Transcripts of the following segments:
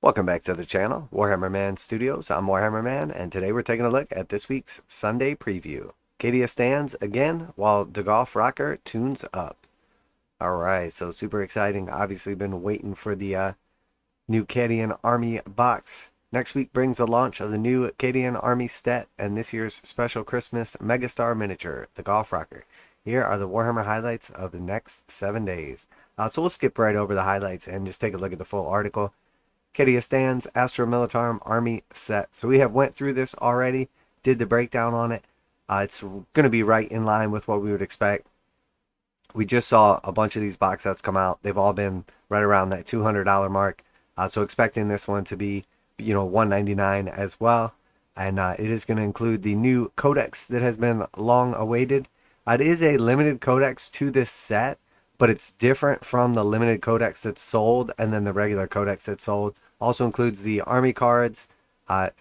Welcome back to the channel, Warhammer Man Studios. I'm Warhammer Man, and today we're taking a look at this week's Sunday preview. Cadia stands again while the Goff Rocker tunes up. Alright, so super exciting. Obviously been waiting for the new Cadian Army Box. Next week brings the launch of the new Cadian Army set and this year's special Christmas Megastar miniature, the Goff Rocker. Here are the Warhammer highlights of the next 7 days. So we'll skip right over the highlights and just take a look at the full article. Cadia stands Astra Militarum Army set. So we have went through this already, did the breakdown on it. It's going to be right in line with what we would expect. We just saw a bunch of these box sets come out. They've all been right around that $200 mark. So expecting this one to be, $199 as well. And it is going to include the new Codex that has been long awaited. It is a limited Codex to this set, but it's different from the limited Codex that's sold and then the regular Codex that's sold. Also includes the army cards,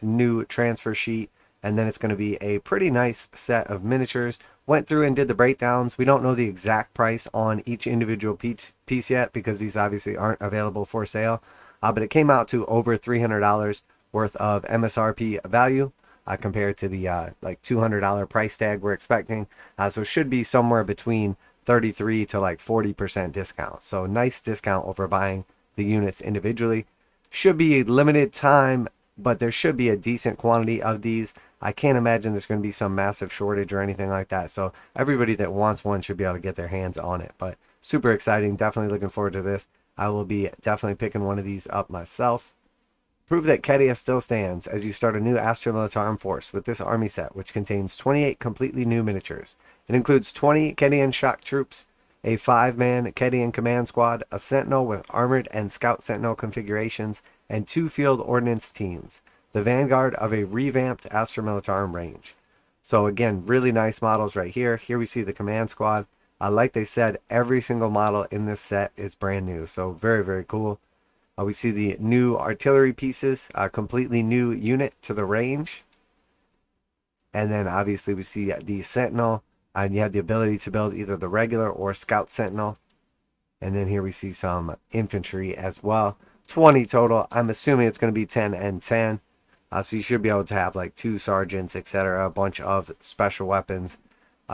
new transfer sheet, and then it's going to be a pretty nice set of miniatures. Went through and did the breakdowns. We don't know the exact price on each individual piece yet because these obviously aren't available for sale. But it came out to over $300 worth of MSRP value compared to the like $200 price tag we're expecting. So it should be somewhere between 33 to like 40% discount. So nice discount over buying the units individually. Should be a limited time, but there should be a decent quantity of these. I can't imagine there's going to be some massive shortage or anything like that. So everybody that wants one should be able to get their hands on it. But super exciting. Definitely looking forward to this. I will be definitely picking one of these up myself. Prove that Cadia still stands as you start a new Astra Militarum force with this army set, which contains 28 completely new miniatures. It includes 20 Cadian shock troops, a 5-man Cadian command squad, a Sentinel with armored and scout Sentinel configurations, and 2 field ordnance teams, the vanguard of a revamped Astra Militarum range. So again, really nice models right here. Here we see the command squad. Like they said, every single model in this set is brand new, so very, very cool. We see the new artillery pieces, a completely new unit to the range. And then obviously we see the Sentinel, and you have the ability to build either the regular or scout Sentinel. And then here we see some infantry as well. 20 total. I'm assuming it's going to be 10 and 10. So you should be able to have like 2 sergeants, etc. A bunch of special weapons.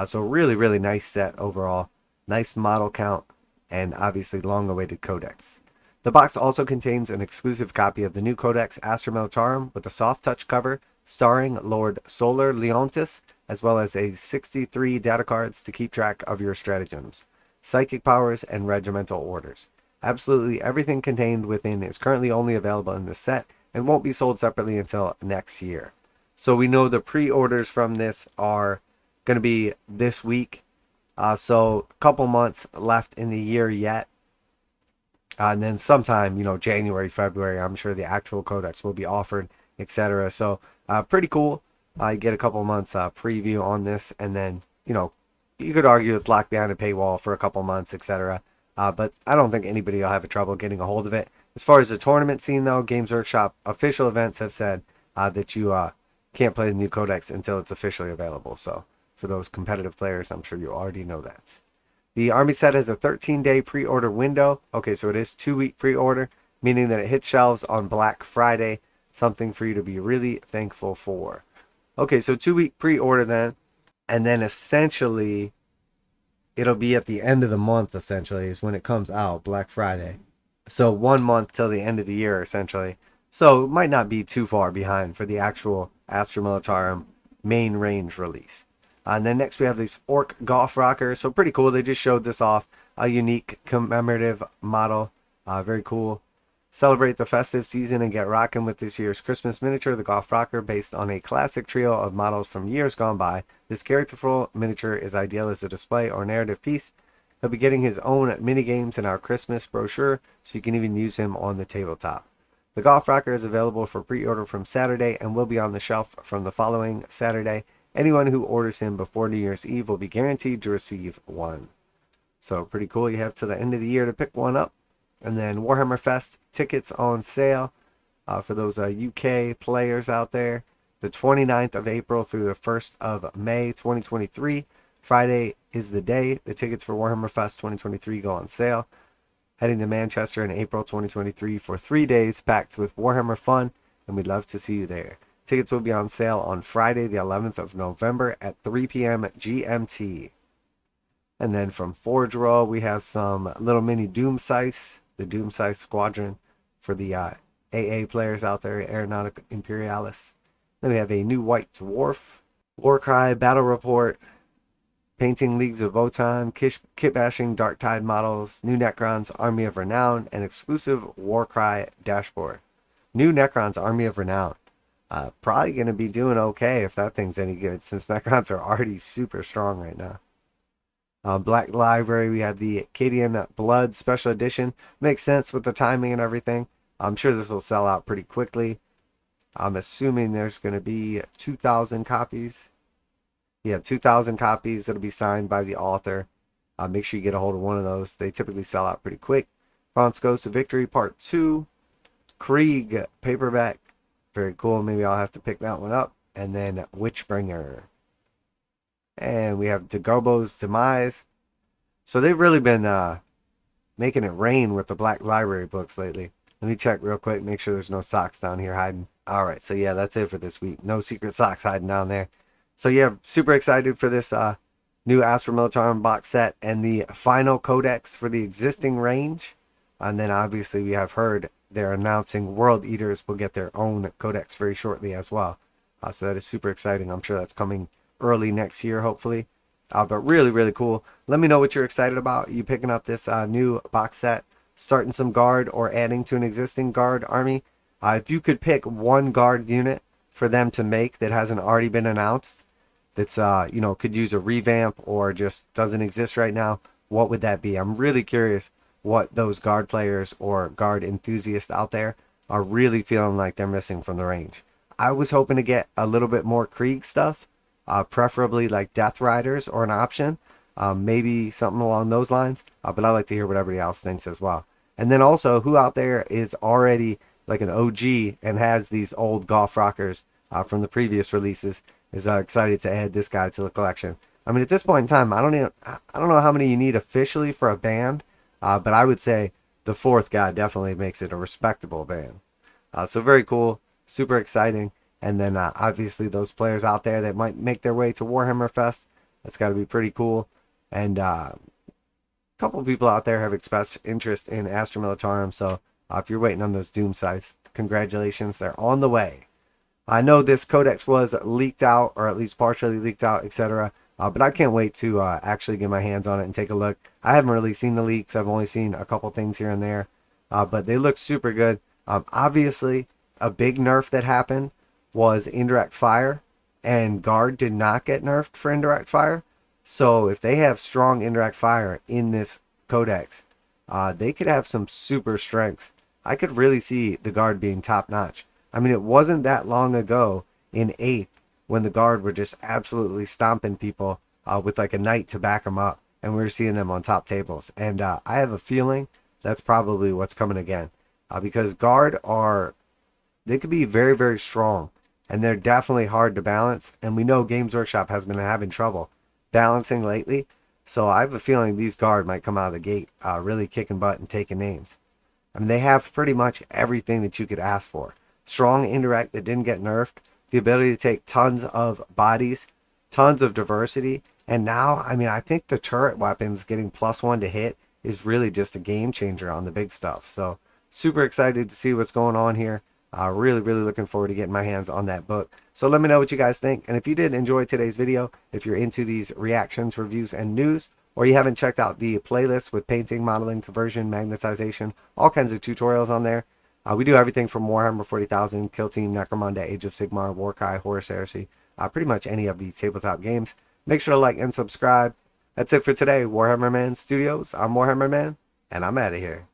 So really, really nice set overall. Nice model count, and obviously long-awaited Codex. The box also contains an exclusive copy of the new Codex Astra Militarum with a soft touch cover starring Lord Solar Leontis, as well as a 63 data cards to keep track of your stratagems, psychic powers, and regimental orders. Absolutely everything contained within is currently only available in this set and won't be sold separately until next year. So we know the pre-orders from this are going to be this week. So a couple months left in the year yet. And then sometime, January, February, I'm sure the actual Codex will be offered, etc. So pretty cool. You get a couple months preview on this, and then, you could argue it's locked behind a paywall for a couple months, etc. But I don't think anybody will have trouble getting a hold of it. As far as the tournament scene, though, Games Workshop official events have said that you can't play the new Codex until it's officially available. So for those competitive players, I'm sure you already know that. The army set has a 13-day pre-order window. Okay, so it is 2-week pre-order, meaning that it hits shelves on Black Friday. Something for you to be really thankful for. Okay, so 2-week pre-order then. And then essentially, it'll be at the end of the month, essentially, is when it comes out, Black Friday. So 1 month till the end of the year, essentially. So it might not be too far behind for the actual Astra Militarum main range release. And then next we have this orc Goff Rocker. So pretty cool. They just showed this off. A unique commemorative model. Very cool. Celebrate the festive season and get rocking with this year's Christmas miniature, the Goff Rocker, based on a classic trio of models from years gone by. This characterful miniature is ideal as a display or narrative piece. He'll be getting his own minigames in our Christmas brochure, so you can even use him on the tabletop. The Goff Rocker is available for pre-order from Saturday and will be on the shelf from the following Saturday. Anyone who orders him before New Year's Eve will be guaranteed to receive one. So pretty cool. You have to the end of the year to pick one up. And then Warhammer Fest tickets on sale for those UK players out there. The 29th of April through the 1st of May 2023. Friday is the day the tickets for Warhammer Fest 2023 go on sale. heading to Manchester in April 2023 for 3 days packed with Warhammer fun, and we'd love to see you there. Tickets will be on sale on Friday, the 11th of November at 3 p.m. GMT. And then from forgeworld, we have some little mini Doom Scythes, the Doom Scythe Squadron for the AA players out there, Aeronautic Imperialis. Then we have a new white Dwarf, warcry, battle report, painting Leagues of Votan, kit bashing Dark Tide models, new Necrons, Army of Renown, and exclusive warcry dashboard. New Necrons, Army of Renown. Probably going to be doing okay if that thing's any good, since Necrons are already super strong right now. Black Library, we have the Cadian Blood Special Edition. Makes sense with the timing and everything. I'm sure this will sell out pretty quickly. I'm assuming there's going to be 2,000 copies. Yeah, 2,000 copies that'll be signed by the author. Make sure you get a hold of one of those. They typically sell out pretty quick. Fonts Goes to Victory Part 2. Krieg paperback. Very cool. Maybe I'll have to pick that one up. And then Witchbringer. And we have Dagobah's Demise. So they've really been making it rain with the Black Library books lately. Let me check real quick. Make sure there's no socks down here hiding. Alright, so yeah, that's it for this week. No secret socks hiding down there. So yeah, super excited for this new Astra Militarum box set and the final Codex for the existing range. And then obviously we have heard they're announcing World Eaters will get their own Codex very shortly as well. So that is super exciting. I'm sure that's coming early next year, hopefully. But really, really cool. Let me know what you're excited about. You picking up this new box set, starting some guard, or adding to an existing guard army. If you could pick one guard unit for them to make that hasn't already been announced, that's could use a revamp or just doesn't exist right now, what would that be? I'm really curious what those guard players or guard enthusiasts out there are really feeling like they're missing from the range. I was hoping to get a little bit more Krieg stuff, preferably like Death Riders or an option, maybe something along those lines, but I'd like to hear what everybody else thinks as well. And then also, who out there is already like an OG and has these old Goff Rockers from the previous releases, is excited to add this guy to the collection. I mean, at this point in time, I don't know how many you need officially for a band, but I would say the fourth guy definitely makes it a respectable band. So very cool, super exciting. And then obviously those players out there that might make their way to Warhammer Fest, that's got to be pretty cool. And a couple people out there have expressed interest in Astra Militarum, so if you're waiting on those Doom Scythes, congratulations, they're on the way. I know this Codex was leaked out, or at least partially leaked out, etc. But I can't wait to actually get my hands on it and take a look. I haven't really seen the leaks. I've only seen a couple things here and there. But they look super good. Obviously, a big nerf that happened was indirect fire. And guard did not get nerfed for indirect fire. So if they have strong indirect fire in this Codex, they could have some super strengths. I could really see the guard being top notch. I mean, it wasn't that long ago in 8th when the guard were just absolutely stomping people with like a knight to back them up. And we were seeing them on top tables. And I have a feeling that's probably what's coming again. Because guard they could be very, very strong. And they're definitely hard to balance. And we know Games Workshop has been having trouble balancing lately. So I have a feeling these guard might come out of the gate really kicking butt and taking names. I mean, they have pretty much everything that you could ask for. Strong indirect that didn't get nerfed. The ability to take tons of bodies. Tons of diversity. And now, I mean, I think the turret weapons getting +1 to hit is really just a game changer on the big stuff. So super excited to see what's going on here. Really, really looking forward to getting my hands on that book. So let me know what you guys think. And if you did enjoy today's video, if you're into these reactions, reviews, and news, or you haven't checked out the playlist with painting, modeling, conversion, magnetization, all kinds of tutorials on there. We do everything from Warhammer 40,000, Kill Team, Necromunda, Age of Sigmar, Warcry, Horus Heresy, pretty much any of the tabletop games. Make sure to like and subscribe. That's it for today, Warhammer Man Studios. I'm Warhammer Man, and I'm out of here.